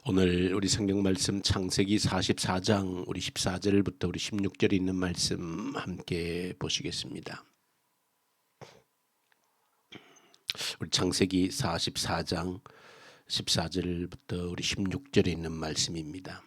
오늘 우리 성경 말씀 창세기 44장 우리 14절부터 우리 16절에 있는 말씀 함께 보시겠습니다. 우리 창세기 44장 14절부터 우리 16절에 있는 말씀입니다.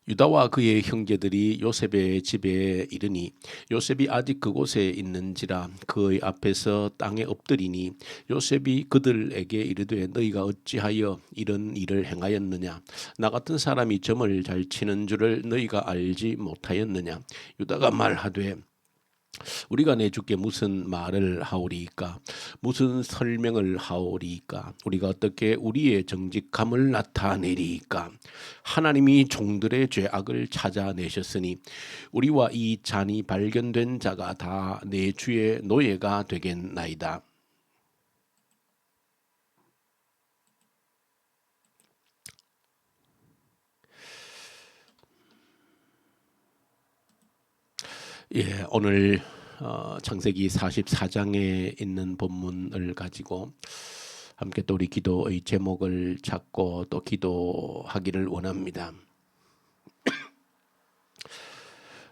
유다와 그의 형제들이 요셉의 집에 이르니 요셉이 아직 그곳에 있는지라 그의 앞에서 땅에 엎드리니 요셉이 그들에게 이르되 너희가 어찌하여 이런 일을 행하였느냐 나 같은 사람이 점을 잘 치는 줄을 너희가 알지 못하였느냐 유다가 말하되 우리가 내 주께 무슨 말을 하오리이까 무슨 설명을 하오리이까 우리가 어떻게 우리의 정직함을 나타내리이까 하나님이 종들의 죄악을 찾아내셨으니 우리와 이 잔이 발견된 자가 다 내 주의 노예가 되겠나이다. 오늘 창세기 44장에 있는 본문을 가지고 함께 또 우리 기도의 제목을 찾고 또 기도하기를 원합니다.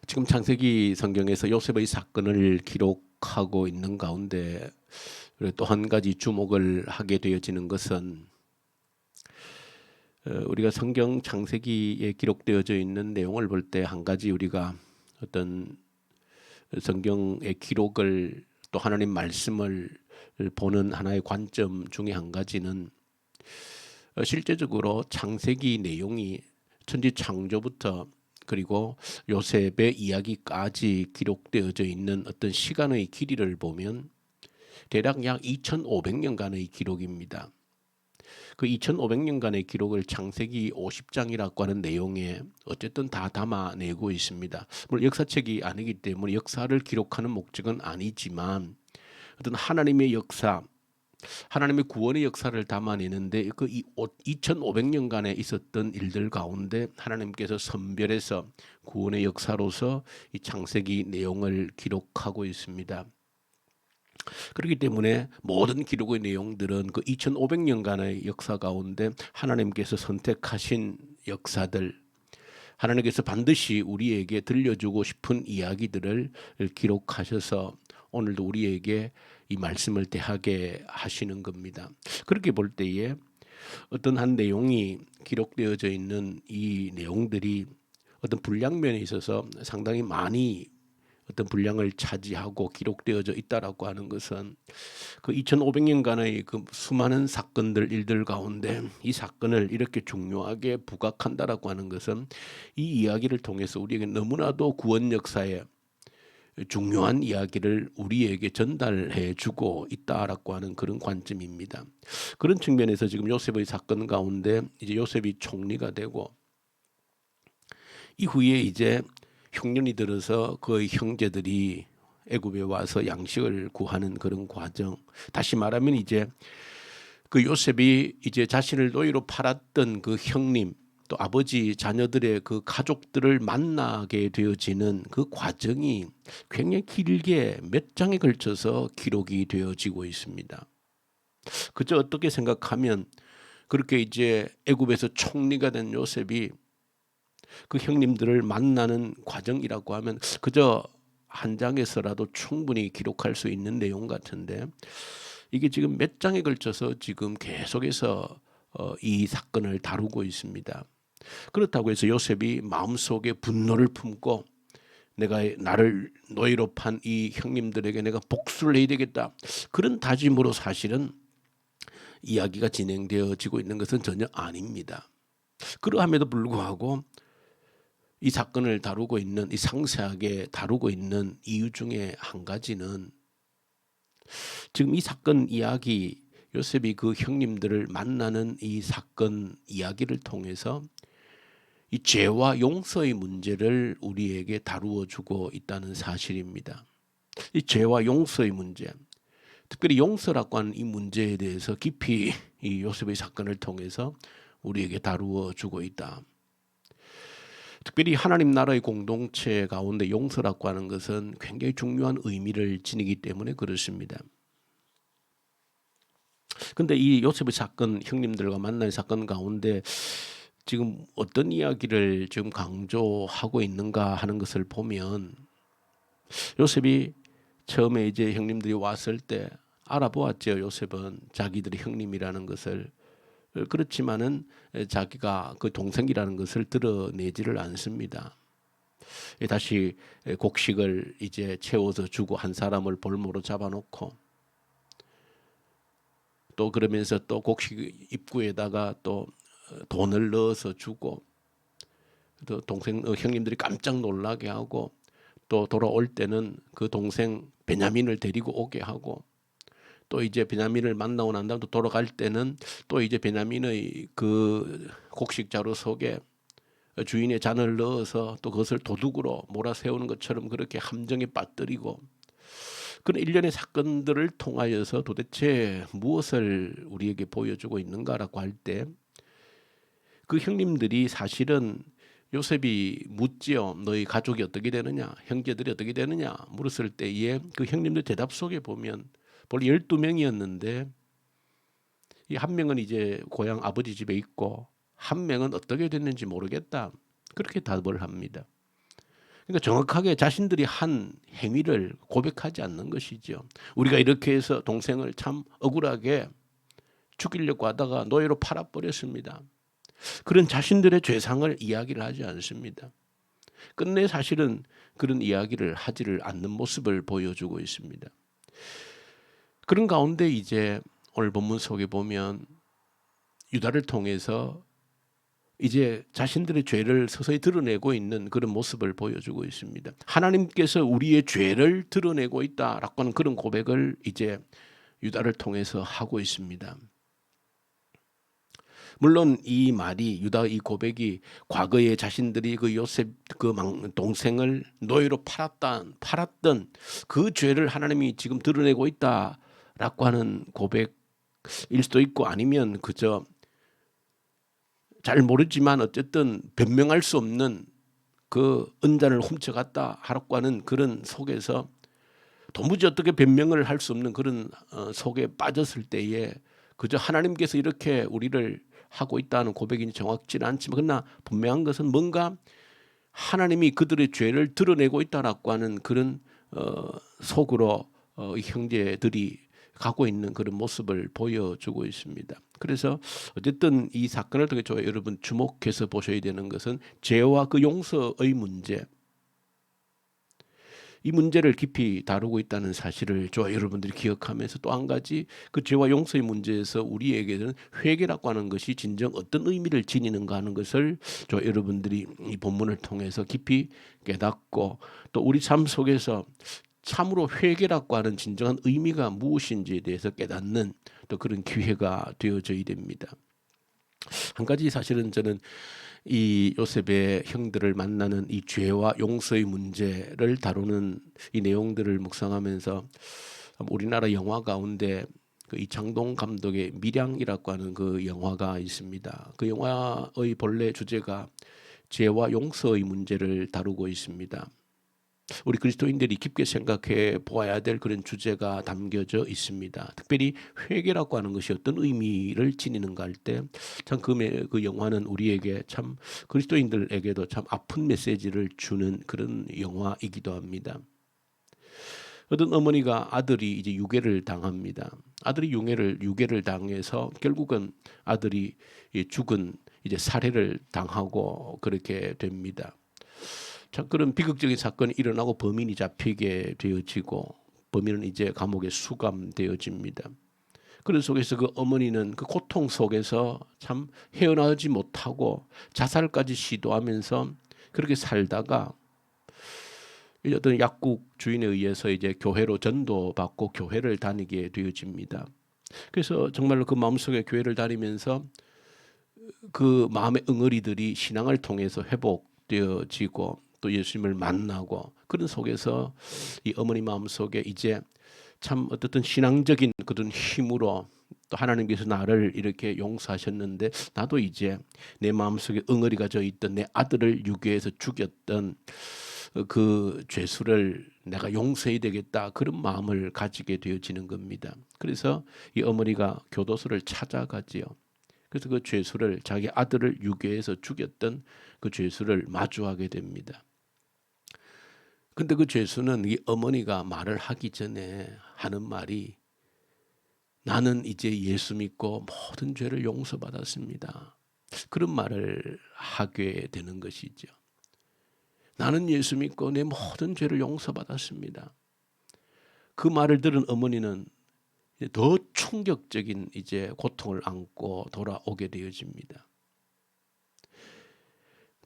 지금 창세기 성경에서 요셉의 사건을 기록하고 있는 가운데 또 한 가지 주목을 하게 되어지는 것은 우리가 성경 창세기에 기록되어져 있는 내용을 볼 때 한 가지 우리가 어떤 성경의 기록을 또 하나님 말씀을 보는 하나의 관점 중에 한 가지는 실제적으로 창세기 내용이 천지 창조부터 그리고 요셉의 이야기까지 기록되어져 있는 어떤 시간의 길이를 보면 대략 약 2500년간의 기록입니다. 그 2500년간의 기록을 창세기 50장이라고 하는 내용에 어쨌든 다 담아내고 있습니다. 물론 역사책이 아니기 때문에 역사를 기록하는 목적은 아니지만 어떤 하나님의 역사, 하나님의 구원의 역사를 담아내는데 그 2500년간에 있었던 일들 가운데 하나님께서 선별해서 구원의 역사로서 이 창세기 내용을 기록하고 있습니다. 그렇기 때문에 모든 기록의 내용들은 그 2500년간의 역사 가운데 하나님께서 선택하신 역사들, 하나님께서 반드시 우리에게 들려주고 싶은 이야기들을 기록하셔서 오늘도 우리에게 이 말씀을 대하게 하시는 겁니다. 그렇게 볼 때에 어떤 한 내용이 기록되어져 있는 이 내용들이 어떤 분량면에 있어서 상당히 많이 어떤 분량을 차지하고 기록되어져 있다라고 하는 것은 그 2500년간의 그 수많은 사건들 일들 가운데 이 사건을 이렇게 중요하게 부각한다라고 하는 것은 이 이야기를 통해서 우리에게 너무나도 구원 역사에 중요한 이야기를 우리에게 전달해 주고 있다라고 하는 그런 관점입니다. 그런 측면에서 지금 요셉의 사건 가운데 이제 요셉이 총리가 되고 이후에 이제 흉년이 들어서 그의 형제들이 애굽에 와서 양식을 구하는 그런 과정. 다시 말하면 이제 그 요셉이 이제 자신을 노예로 팔았던 그 형님 또 아버지 자녀들의 그 가족들을 만나게 되어지는 그 과정이 굉장히 길게 몇 장에 걸쳐서 기록이 되어지고 있습니다. 그저 어떻게 생각하면 그렇게 이제 애굽에서 총리가 된 요셉이 그 형님들을 만나는 과정이라고 하면 그저 한 장에서라도 충분히 기록할 수 있는 내용 같은데 이게 지금 몇 장에 걸쳐서 지금 계속해서 이 사건을 다루고 있습니다. 그렇다고 해서 요셉이 마음속에 분노를 품고 내가 나를 노예로 판 이 형님들에게 내가 복수를 해야 되겠다 그런 다짐으로 사실은 이야기가 진행되어지고 있는 것은 전혀 아닙니다. 그러함에도 불구하고 이 사건을 다루고 있는 이 상세하게 다루고 있는 이유 중에 한 가지는 지금 이 사건 이야기 요셉이 그 형님들을 만나는 이 사건 이야기를 통해서 이 죄와 용서의 문제를 우리에게 다루어 주고 있다는 사실입니다. 이 죄와 용서의 문제, 특별히 용서라고 하는 이 문제에 대해서 깊이 이 요셉의 사건을 통해서 우리에게 다루어 주고 있다. 특별히 하나님 나라의 공동체 가운데 용서라고 하는 것은 굉장히 중요한 의미를 지니기 때문에 그렇습니다. 근데 이 요셉의 사건, 형님들과 만난 사건 가운데 지금 어떤 이야기를 지금 강조하고 있는가 하는 것을 보면, 요셉이 처음에 이제 형님들이 왔을 때 알아보았죠. 요셉은 자기들의 형님이라는 것을. 그렇지만은 자기가 그 동생이라는 것을 드러내지를 않습니다. 다시 곡식을 이제 채워서 주고 한 사람을 볼모로 잡아놓고, 또 그러면서 또 곡식 입구에다가 또 돈을 넣어서 주고, 또 동생 형님들이 깜짝 놀라게 하고, 또 돌아올 때는 그 동생 베냐민을 데리고 오게 하고, 또 이제 베냐민을 만나고 난 다음 또 돌아갈 때는 또 이제 베냐민의 그 곡식 자루 속에 주인의 잔을 넣어서 또 그것을 도둑으로 몰아세우는 것처럼 그렇게 함정에 빠뜨리고, 그런 일련의 사건들을 통하여서 도대체 무엇을 우리에게 보여주고 있는가라고 할 때, 그 형님들이 사실은 요셉이 묻지요. 너희 가족이 어떻게 되느냐, 형제들이 어떻게 되느냐 물었을 때에 그 형님들 대답 속에 보면 원래 12명이었는데 이 한 명은 이제 고향 아버지 집에 있고 한 명은 어떻게 됐는지 모르겠다, 그렇게 답을 합니다. 그러니까 정확하게 자신들이 한 행위를 고백하지 않는 것이죠. 우리가 이렇게 해서 동생을 참 억울하게 죽이려고 하다가 노예로 팔아버렸습니다. 그런 자신들의 죄상을 이야기를 하지 않습니다. 끝내 사실은 그런 이야기를 하지를 않는 모습을 보여주고 있습니다. 그런 가운데 이제 오늘 본문 속에 보면 유다를 통해서 이제 자신들의 죄를 서서히 드러내고 있는 그런 모습을 보여주고 있습니다. 하나님께서 우리의 죄를 드러내고 있다라고 하는 그런 고백을 이제 유다를 통해서 하고 있습니다. 물론 이 말이, 유다의 이 고백이 과거에 자신들이 그 요셉 그 동생을 노예로 팔았던 그 죄를 하나님이 지금 드러내고 있다라고 하는 고백일 수도 있고, 아니면 그저 잘 모르지만 어쨌든 변명할 수 없는 그 은잔을 훔쳐갔다 하라고 하는 그런 속에서 도무지 어떻게 변명을 할 수 없는 그런 속에 빠졌을 때에 그저 하나님께서 이렇게 우리를 하고 있다는 고백이 정확지는 않지만, 그러나 분명한 것은 뭔가 하나님이 그들의 죄를 드러내고 있다라고 하는 그런 속으로 형제들이 가고 있는 그런 모습을 보여주고 있습니다. 그래서 어쨌든 이 사건을 통해 여러분 주목해서 보셔야 되는 것은 죄와 그 용서의 문제, 이 문제를 깊이 다루고 있다는 사실을 여러분들이 기억하면서, 또 한 가지 그 죄와 용서의 문제에서 우리에게는 회개라고 하는 것이 진정 어떤 의미를 지니는가 하는 것을 여러분들이 이 본문을 통해서 깊이 깨닫고, 또 우리 삶 속에서 참으로 회개라고 하는 진정한 의미가 무엇인지에 대해서 깨닫는 또 그런 기회가 되어져야 됩니다. 한 가지 사실은 저는 이 요셉의 형들을 만나는 이 죄와 용서의 문제를 다루는 이 내용들을 묵상하면서 우리나라 영화 가운데 그 이창동 감독의 밀양이라고 하는 그 영화가 있습니다. 그 영화의 본래 주제가 죄와 용서의 문제를 다루고 있습니다. 우리 그리스도인들이 깊게 생각해 보아야 될 그런 주제가 담겨져 있습니다. 특별히 회개라고 하는 것이 어떤 의미를 지니는가 할 때 참 그 영화는 우리에게 참 그리스도인들에게도 참 아픈 메시지를 주는 그런 영화이기도 합니다. 어떤 어머니가 아들이 이제 유괴를 당합니다. 아들이 유괴를 당해서 결국은 아들이 죽은 이제 살해를 당하고 그렇게 됩니다. 참 그런 비극적인 사건이 일어나고 범인이 잡히게 되어지고, 범인은 이제 감옥에 수감되어집니다. 그런 속에서 그 어머니는 그 고통 속에서 참 헤어나오지 못하고 자살까지 시도하면서 그렇게 살다가 어떤 약국 주인에 의해서 이제 교회로 전도받고 교회를 다니게 되어집니다. 그래서 정말로 그 마음속에 교회를 다니면서 그 마음의 응어리들이 신앙을 통해서 회복되어지고 또 예수님을 만나고, 그런 속에서 이 어머니 마음속에 이제 참 어떻든 신앙적인 그런 힘으로 또 하나님께서 나를 이렇게 용서하셨는데 나도 이제 내 마음속에 응어리가 져 있던 내 아들을 유괴해서 죽였던 그 죄수를 내가 용서해야 되겠다, 그런 마음을 가지게 되어지는 겁니다. 그래서 이 어머니가 교도소를 찾아가지요. 그래서 그 죄수를, 자기 아들을 유괴해서 죽였던 그 죄수를 마주하게 됩니다. 근데 그 죄수는 이 어머니가 말을 하기 전에 하는 말이, 나는 이제 예수 믿고 모든 죄를 용서받았습니다, 그런 말을 하게 되는 것이죠. 나는 예수 믿고 내 모든 죄를 용서받았습니다. 그 말을 들은 어머니는 더 충격적인 이제 고통을 안고 돌아오게 되어집니다.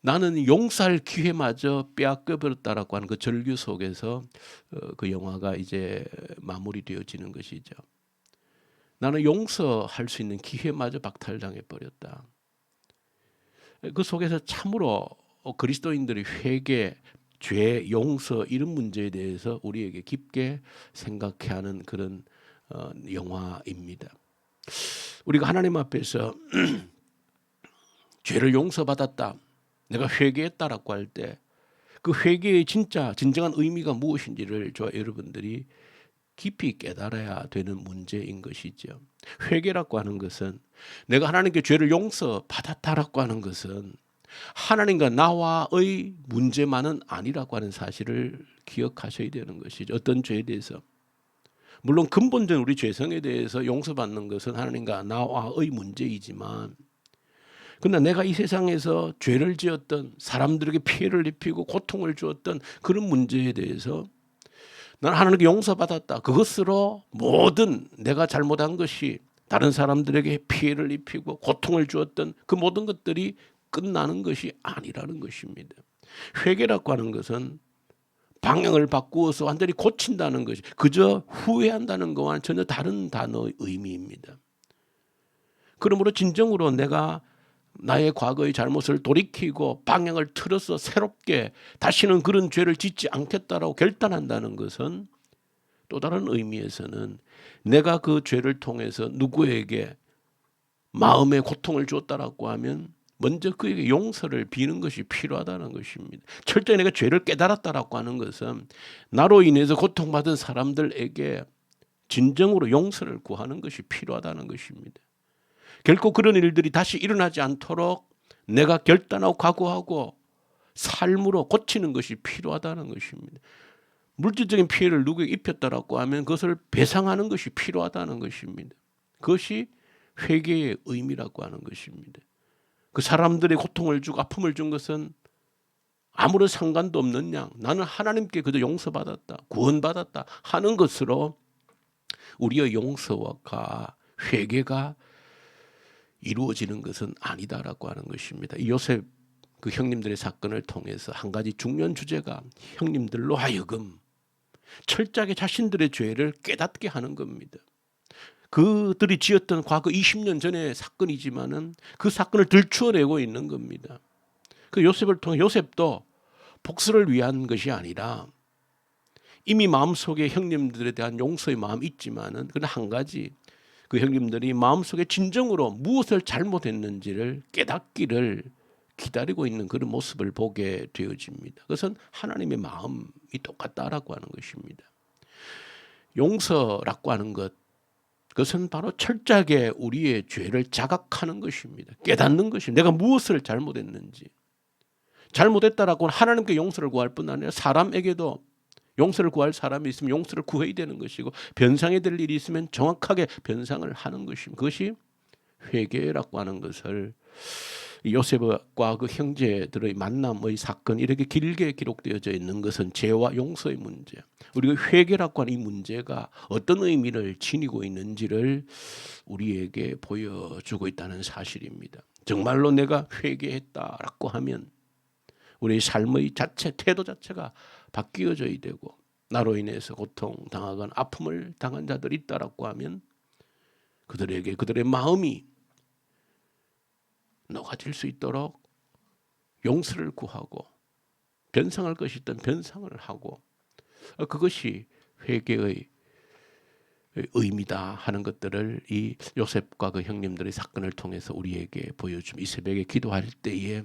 나는 용서할 기회마저 빼앗겨 버렸다라고 하는 그 절규 속에서 그 영화가 이제 마무리되어지는 것이죠. 나는 용서할 수 있는 기회마저 박탈당해 버렸다. 그 속에서 참으로 그리스도인들의 회개, 죄, 용서, 이런 문제에 대해서 우리에게 깊게 생각해야 하는 그런 영화입니다. 우리가 하나님 앞에서 죄를 용서받았다, 내가 회개했다라고 할 때 그 회개의 진정한 의미가 무엇인지를 저와 여러분들이 깊이 깨달아야 되는 문제인 것이죠. 회개라고 하는 것은, 내가 하나님께 죄를 용서받았다라고 하는 것은 하나님과 나와의 문제만은 아니라고 하는 사실을 기억하셔야 되는 것이죠. 어떤 죄에 대해서, 물론 근본적인 우리 죄성에 대해서 용서받는 것은 하나님과 나와의 문제이지만, 그러나 내가 이 세상에서 죄를 지었던, 사람들에게 피해를 입히고 고통을 주었던 그런 문제에 대해서 나는 하나님께 용서받았다, 그것으로 모든 내가 잘못한 것이 다른 사람들에게 피해를 입히고 고통을 주었던 그 모든 것들이 끝나는 것이 아니라는 것입니다. 회개라고 하는 것은 방향을 바꾸어서 완전히 고친다는 것이, 그저 후회한다는 것과는 전혀 다른 단어의 의미입니다. 그러므로 진정으로 내가 나의 과거의 잘못을 돌이키고 방향을 틀어서 새롭게 다시는 그런 죄를 짓지 않겠다라고 결단한다는 것은, 또 다른 의미에서는 내가 그 죄를 통해서 누구에게 마음의 고통을 주었다라고 하면 먼저 그에게 용서를 비는 것이 필요하다는 것입니다. 철저히 내가 죄를 깨달았다라고 하는 것은 나로 인해서 고통받은 사람들에게 진정으로 용서를 구하는 것이 필요하다는 것입니다. 결코 그런 일들이 다시 일어나지 않도록 내가 결단하고 각오하고 삶으로 고치는 것이 필요하다는 것입니다. 물질적인 피해를 누구에게 입혔다라고 하면 그것을 배상하는 것이 필요하다는 것입니다. 그것이 회개의 의미라고 하는 것입니다. 그 사람들의 고통을 주고 아픔을 준 것은 아무런 상관도 없는 양, 나는 하나님께 그저 용서받았다, 구원받았다 하는 것으로 우리의 용서와 회개가 이루어지는 것은 아니다라고 하는 것입니다. 요셉 그 형님들의 사건을 통해서 한 가지 중요한 주제가 형님들로 하여금 철저하게 자신들의 죄를 깨닫게 하는 겁니다. 그들이 지었던 과거 20년 전의 사건이지만은 그 사건을 들추어내고 있는 겁니다. 그 요셉을 통해 요셉도 복수를 위한 것이 아니라 이미 마음속에 형님들에 대한 용서의 마음이 있지만은 그러나 한 가지, 그 형님들이 마음속에 진정으로 무엇을 잘못했는지를 깨닫기를 기다리고 있는 그런 모습을 보게 되어집니다. 그것은 하나님의 마음이 똑같다라고 하는 것입니다. 용서라고 하는 것, 그것은 바로 철저하게 우리의 죄를 자각하는 것입니다. 깨닫는 것입니다. 내가 무엇을 잘못했는지. 잘못했다라고 하나님께 용서를 구할 뿐 아니라 사람에게도 용서를 구할 사람이 있으면 용서를 구해야 되는 것이고, 변상해야 될 일이 있으면 정확하게 변상을 하는 것입니다. 그것이 회개라고 하는 것을 요셉과 그 형제들의 만남의 사건, 이렇게 길게 기록되어져 있는 것은 죄와 용서의 문제, 우리가 회개라고 하는 이 문제가 어떤 의미를 지니고 있는지를 우리에게 보여주고 있다는 사실입니다. 정말로 내가 회개했다라고 하면 우리의 삶의 자체, 태도 자체가 바뀌어져야 되고, 나로 인해서 고통당하거나 아픔을 당한 자들이 있다라고 하면 그들에게 그들의 마음이 녹아질 수 있도록 용서를 구하고 변상할 것이 있던 변상을 하고, 그것이 회개의 의미다 하는 것들을 이 요셉과 그 형님들의 사건을 통해서 우리에게 보여줌. 이 새벽에 기도할 때에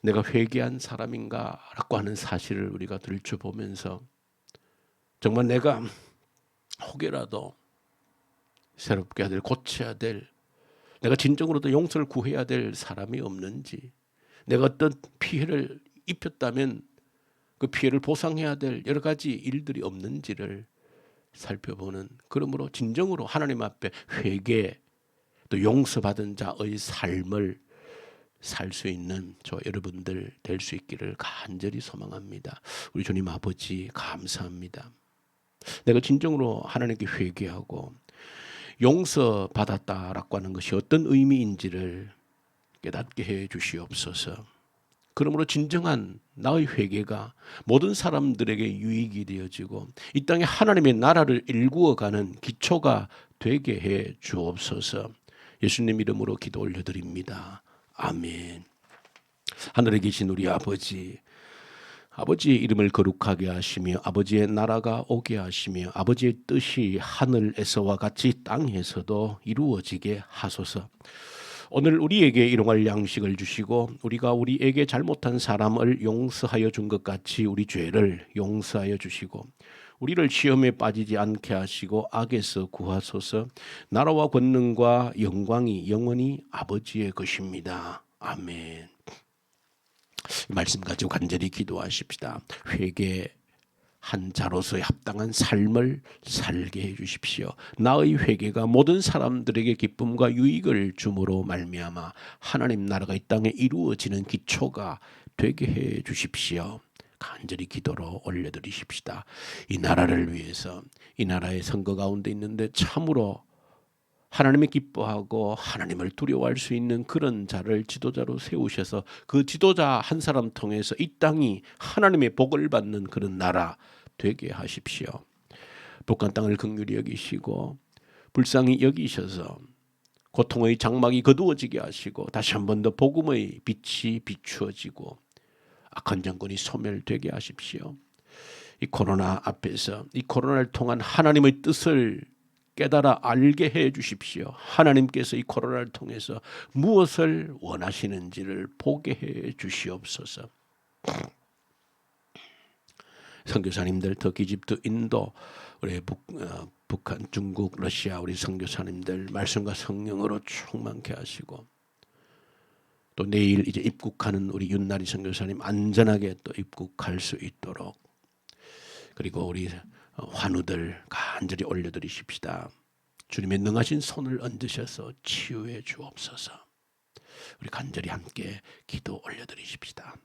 내가 회개한 사람인가라고 하는 사실을 우리가 들춰보면서 정말 내가 혹여라도 새롭게 해야 될, 고쳐야 될, 내가 진정으로도 용서를 구해야 될 사람이 없는지, 내가 어떤 피해를 입혔다면 그 피해를 보상해야 될 여러 가지 일들이 없는지를 살펴보는, 그러므로 진정으로 하나님 앞에 회개 또 용서받은 자의 삶을 살 수 있는 저 여러분들 될 수 있기를 간절히 소망합니다. 우리 주님 아버지 감사합니다. 내가 진정으로 하나님께 회개하고 용서받았다라고 하는 것이 어떤 의미인지를 깨닫게 해 주시옵소서. 그러므로 진정한 나의 회개가 모든 사람들에게 유익이 되어지고 이 땅에 하나님의 나라를 일구어가는 기초가 되게 해 주옵소서. 예수님 이름으로 기도 올려드립니다. 아멘. 하늘에 계신 우리 아버지, 아버지의 이름을 거룩하게 하시며 아버지의 나라가 오게 하시며 아버지의 뜻이 하늘에서와 같이 땅에서도 이루어지게 하소서. 오늘 우리에게 일용할 양식을 주시고 우리가 우리에게 잘못한 사람을 용서하여 준 것 같이 우리 죄를 용서하여 주시고 우리를 시험에 빠지지 않게 하시고 악에서 구하소서. 나라와 권능과 영광이 영원히 아버지의 것입니다. 아멘. 이 말씀 가지고 간절히 기도하십시다. 회개한 자로서의 합당한 삶을 살게 해 주십시오. 나의 회개가 모든 사람들에게 기쁨과 유익을 주므로 말미암아 하나님 나라가 이 땅에 이루어지는 기초가 되게 해 주십시오. 간절히 기도로 올려드리십시다. 이 나라를 위해서, 이 나라의 선거 가운데 있는데 참으로 하나님이 기뻐하고 하나님을 두려워할 수 있는 그런 자를 지도자로 세우셔서 그 지도자 한 사람 통해서 이 땅이 하나님의 복을 받는 그런 나라 되게 하십시오. 북한 땅을 긍휼히 여기시고 불쌍히 여기셔서 고통의 장막이 거두어지게 하시고 다시 한 번 더 복음의 빛이 비추어지고 악한 정권이 소멸되게 하십시오. 이 코로나 앞에서 이 코로나를 통한 하나님의 뜻을 깨달아 알게 해 주십시오. 하나님께서 이 코로나를 통해서 무엇을 원하시는지를 보게 해 주시옵소서. 선교사님들, 터키, 이집트, 인도, 우리 북한, 중국, 러시아 우리 선교사님들 말씀과 성령으로 충만케 하시고 또 내일 이제 입국하는 우리 윤나리 선교사님 안전하게 또 입국할 수 있도록, 그리고 우리 환우들 간절히 올려드리십시다. 주님의 능하신 손을 얹으셔서 치유해 주옵소서. 우리 간절히 함께 기도 올려드리십시다.